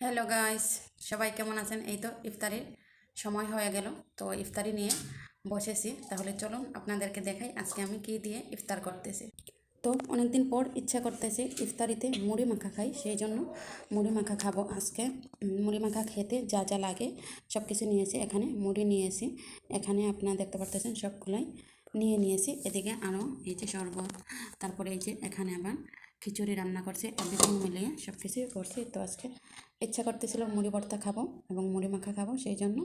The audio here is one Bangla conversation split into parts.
হ্যালো গাইস, সবাই কেমন আছেন? এই তো ইফতারির সময় হয়ে গেল, তো ইফতারি নিয়ে বসেছি। তাহলে চলুন আপনাদেরকে দেখাই আজকে আমি কি দিয়ে ইফতার করতেছি। তো অনেকদিন পর ইচ্ছা করতেছে ইফতারিতে মুড়ি মাখা খাই, সেই জন্য মুড়ি মাখা খাবো আজকে। মুড়ি মাখা খেতে যা যা লাগে সব কিছু নিয়েছি। এখানে মুড়ি নিয়েছি, এখানে আপনারা দেখতে পারতেছেন সবগুলাই নিয়েছি। এদিকে আরও এই যে শরবত, তারপরে এই যে এখানে আবার খিচুড়ি রান্না করছে, এভরিথিং মিলিয়ে সব কিছুই করছি। তো আজকে ইচ্ছা করতেছিল মুড়ি ভর্তা খাবো এবং মুড়ি মাখা খাবো, সেই জন্য।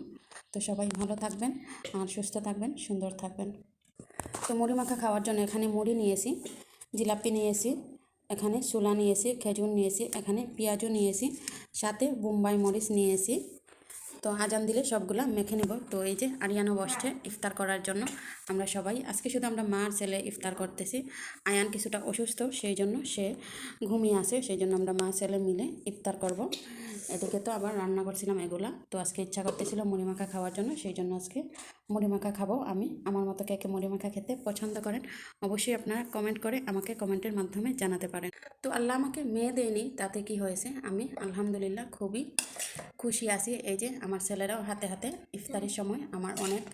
তো সবাই ভালো থাকবেন আর সুস্থ থাকবেন, সুন্দর থাকবেন। তো মুড়ি মাখা খাওয়ার জন্য এখানে মুড়ি নিয়েছি, জিলাপি নিয়েছি, এখানে ছোলা নিয়েছি, খেজুর নিয়েছি, এখানে পেঁয়াজও নিয়েছি, সাথে বোম্বাই মরিচ নিয়েছি। তো আজান দিলে সবগুলা মেখে নিব। তো এই যে আরিয়ানও বসছে ইফতার করার জন্য। আমরা সবাই আজকে শুধু আমরা মার ছেলে ইফতার করতেছি। আয়ান কিছুটা অসুস্থ, সেই জন্য সে ঘুমিয়ে আছে, সেই জন্য আমরা মা ছেলে মিলে ইফতার করব। এদিকে তো আবার রান্না করছিলাম এগুলা। তো আজকে ইচ্ছা করতেছিল মুড়ি মাখা খাওয়ার জন্য, সেই জন্য আজকে মুড়ি মাখা খাবো আমি। আমার মতো কে কে মুড়ি মাখা খেতে পছন্দ করেন অবশ্যই আপনারা কমেন্ট করে আমাকে কমেন্টের মাধ্যমে জানাতে পারেন। তো আল্লাহ আমাকে মেয়ে দেয়নি, তাতে কি হয়েছে, আমি আলহামদুলিল্লাহ খুবই খুশি আছি। এই যে আমার ছেলেরাও হাতে হাতে ইফতারির সময় আমার অনেক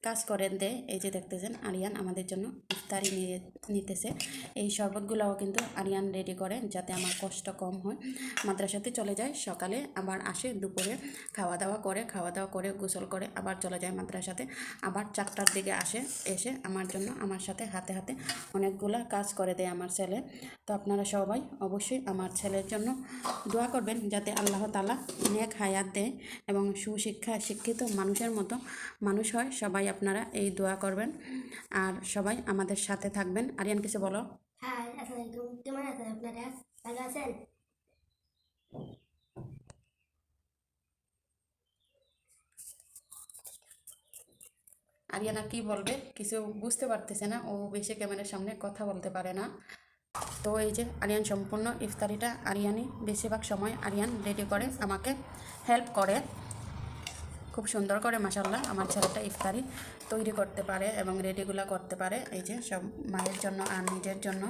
কাজ করে দেয়। এই যে দেখতেছেন আরিয়ান আমাদের জন্য ইফতারি নিতেছে। এই শরবতগুলোও কিন্তু আরিয়ান রেডি করে, যাতে আমার কষ্ট কম হয়। মাদ্রাসাতে চলে যায় সকালে, আবার আসে দুপুরে, খাওয়া দাওয়া করে গোসল করে আবার চলে যায় মাদ্রাসাতে, আবার 4টার দিকে আসে, এসে আমার জন্য আমার সাথে হাতে হাতে অনেকগুলা কাজ করে দেয় আমার ছেলে। তো আপনারা সবাই অবশ্যই আমার ছেলের জন্য দোয়া করবেন, যাতে আল্লাহ তাআলা নেক হায়াত দেয় এবং শিক্ষিত মানুষের মতো মানুষ হয়। সবাই আপনারা এই দোয়া করবেন আর সবাই আমাদের সাথে থাকবেন। আরিয়ান কিছু বলো। হাই, আসসালামু আলাইকুম। কেমন আছেন আপনারা? ভালো আছেন? আরিয়ানা কি বলবে কিছু বুঝতে পারতেছে না, ও বেশি ক্যামেরার সামনে কথা বলতে পারে না। তো এই যে আরিয়ান সম্পূর্ণ ইফতারিটা আরিয়ানই বেশিরভাগ সময় আরিয়ান রেডি করে, আমাকে হেল্প করে খুব সুন্দর করে। মাশাআল্লাহ আমার ছেলেটা ইফতারি তৈরি করতে পারে এবং রেডিগুলো করতে পারে। এই যে সব মায়ের জন্য আর নিজের জন্য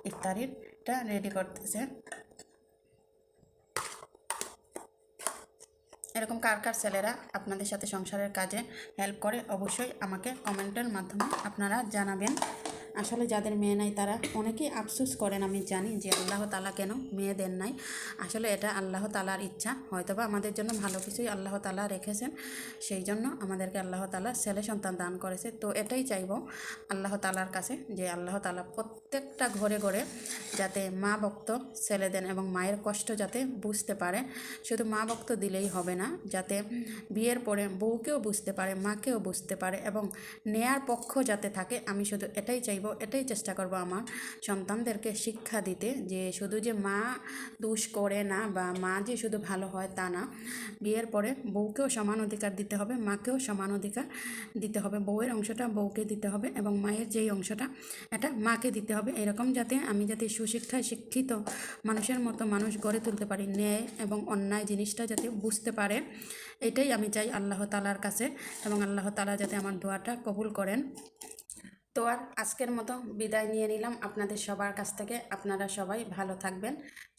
ইফতারিটা রেডি করতেছে। এরকম কার কার ছেলেরা আপনাদের সাথে সংসারের কাজে হেল্প করে অবশ্যই আমাকে কমেন্টের মাধ্যমে আপনারা জানাবেন। আসলে যাদের মেয়ে নাই তারা অনেকেই আফসোস করেন, আমি জানি, যে আল্লাহ তাআলা কেন মেয়ে দেন নাই। আসলে এটা আল্লাহ তাআলার ইচ্ছা, হয়তোবা আমাদের জন্য ভালো কিছুই আল্লাহ তাআলা রেখেছেন, সেই জন্য আমাদেরকে আল্লাহ তাআলা ছেলে সন্তান দান করেছে। তো এটাই চাইবো আল্লাহ তাআলার কাছে, যে আল্লাহ তাআলা প্রত্যেকটা ঘরে ঘরে যাতে মা ভক্ত ছেলে দেন এবং মায়ের কষ্ট যাতে বুঝতে পারে। শুধু মা ভক্ত দিলেই হবে না, যাতে বিয়ের পরে বউকেও বুঝতে পারে, মাকেও বুঝতে পারে এবং নেয়ার পক্ষ যাতে থাকে। আমি শুধু এটাই চাইবো, এটাই চেষ্টা করব আমার সন্তানদেরকে শিক্ষা দিতে, যে শুধু যে মা দোষ করে না বা মা যে শুধু ভালো হয় তা না। বিয়ের পরে বউকেও সমান অধিকার দিতে হবে, মাকেও সমান অধিকার দিতে হবে। বউয়ের অংশটা বউকে দিতে হবে এবং মায়ের যেই অংশটা এটা মাকে দিতে হবে। এরকম যাতে আমি যাতে সুশিক্ষায় শিক্ষিত মানুষের মতো মানুষ গড়ে তুলতে পারি, ন্যায় এবং অন্যায় জিনিসটা যাতে বুঝতে পারে, এটাই আমি চাই আল্লাহ তাআলার কাছে, এবং আল্লাহ তাআলা যাতে আমার দোয়াটা কবুল করেন। তো আর আজকের মতো বিদায় নিয়ে নিলাম আপনাদের সবার কাছ থেকে। আপনারা সবাই ভালো থাকবেন,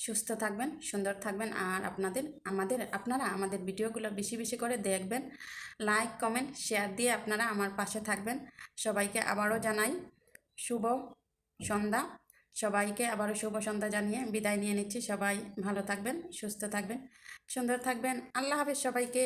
সুস্থ থাকবেন, সুন্দর থাকবেন। আর আপনারা আমাদের ভিডিওগুলো বেশি বেশি করে দেখবেন, লাইক কমেন্ট শেয়ার দিয়ে আপনারা আমার পাশে থাকবেন। সবাইকে আবারও জানাই শুভ সন্ধ্যা। সবাইকে আবারও শুভ সন্ধ্যা জানিয়ে বিদায় নিয়ে নিচ্ছি। সবাই ভালো থাকবেন, সুস্থ থাকবেন, সুন্দর থাকবেন। আল্লাহ হাফেজ সবাইকে।